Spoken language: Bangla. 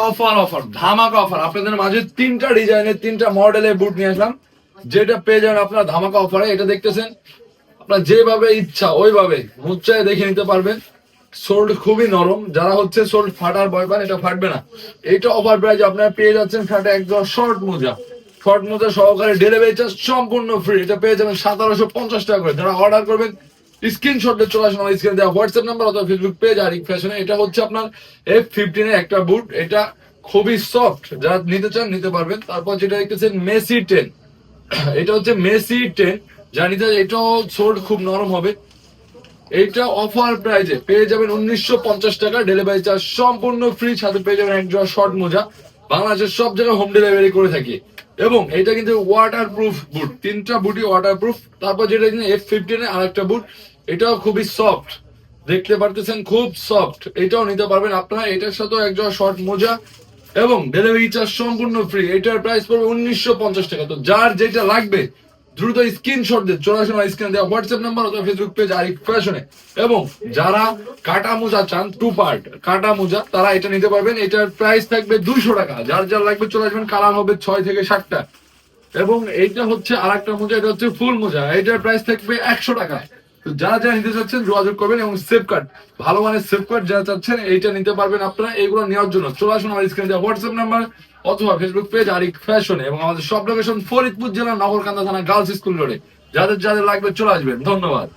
অফার অফার ধামাকা অফার আপনাদের মাঝে তিনটা ডিজাইনের তিনটা মডেলের বুট নিয়ে আসলাম, যেটা পেয়ে যাবেন আপনারা ধামাকা অফারে। এটা দেখতেছেন আপনার যেভাবে ইচ্ছা ওইভাবে মুচ্চায় দেখে নিতে পারবেন। সোল্ড খুবই নরম, যারা হচ্ছে সোল্ড ফাটার ভয় পান, এটা ফাটবে না। এইটা অফার প্রাইস আপনারা পেয়ে যাচ্ছেন সাথে একদম শর্ট মোজা, শর্ট মোজা সহকারে ডেলিভারি চার্জ সম্পূর্ণ ফ্রি। এটা পেয়ে যাবেন 1750 টাকা করে। যারা অর্ডার করবেন স্ক্রিনশট দিয়ে চলে আসুন আমার স্ক্রিনে দেওয়া হোয়াটসঅ্যাপ নাম্বার অথবা ফেসবুক পেজ আরিক ফ্যাশনে। এটা হচ্ছে আপনার F15 এর একটা বুট, এটা খুবই সফট, যারা নিতে চান নিতে পারবেন। তারপর যেটা দেখতেছেন মেসি 10, এটা হচ্ছে মেসি 10, যা নিতে এটাও সোল্ড খুব নরম হবে। এইটা অফার প্রাইজে পেয়ে যাবেন 1950 টাকা, ডেলিভারি চার্জ সম্পূর্ণ ফ্রি, সাথে পেয়ে যাবেন এক জোড়া শর্ট মোজা। বাংলাদেশের সব জায়গায় হোম ডেলিভারি করে থাকি। এবং এটা কিন্তু ওয়াটার প্রুফ বুট, তিনটা বুটই ওয়াটার প্রুফ। তারপর যেটা F15 এর আরেকটা বুট, এটাও খুবই সফট, দেখতে পারতেছেন খুব সফট, এটাও নিতে পারবেন আপনারা। এটার সাথেও এক জোড়া শর্ট মোজা এবং ডেলিভারি চার্জ সম্পূর্ণ ফ্রি। এটার প্রাইস পড়বে 1950 টাকা। তো যার যেটা লাগবে দ্রুত স্ক্রিনশট দিয়ে চলে আসুন স্ক্রিনে দেওয়া হোয়াটসঅ্যাপ নাম্বার অথবা ফেসবুক পেজ আরিক ফ্যাশনে। এবং যারা কাটা মোজা চান, টু পার্ট কাটা মোজা, তারা এটা নিতে পারবেন। এটার প্রাইস থাকবে 200 টাকা। যার যার লাগবে চলে আসবেন, কালার হবে 6 থেকে 7টা। এবং এইটা হচ্ছে আরেকটা মোজা, এটা হচ্ছে ফুল মোজা, এটার প্রাইস থাকবে 100 টাকা। তো যারা যারা নিতে চাচ্ছেন যোগাযোগ করবেন। এবং সেফকার্ড, ভালো মানের সেফকার্ড যারা চাচ্ছেন এইটা নিতে পারবেন আপনারা। এইগুলো নেওয়ার জন্য চলে আসুন আমার স্ক্রিনে দেওয়া হোয়াটসঅ্যাপ নাম্বার অথবা ফেসবুক পেজ আরিক ফ্যাশনে। এবং আমাদের সব লোকেশন ফরিদপুর জেলা নগরকান্দা থানা গার্লস স্কুল রোডে। যাদের যাদের লাগবে চলে আসবেন। ধন্যবাদ।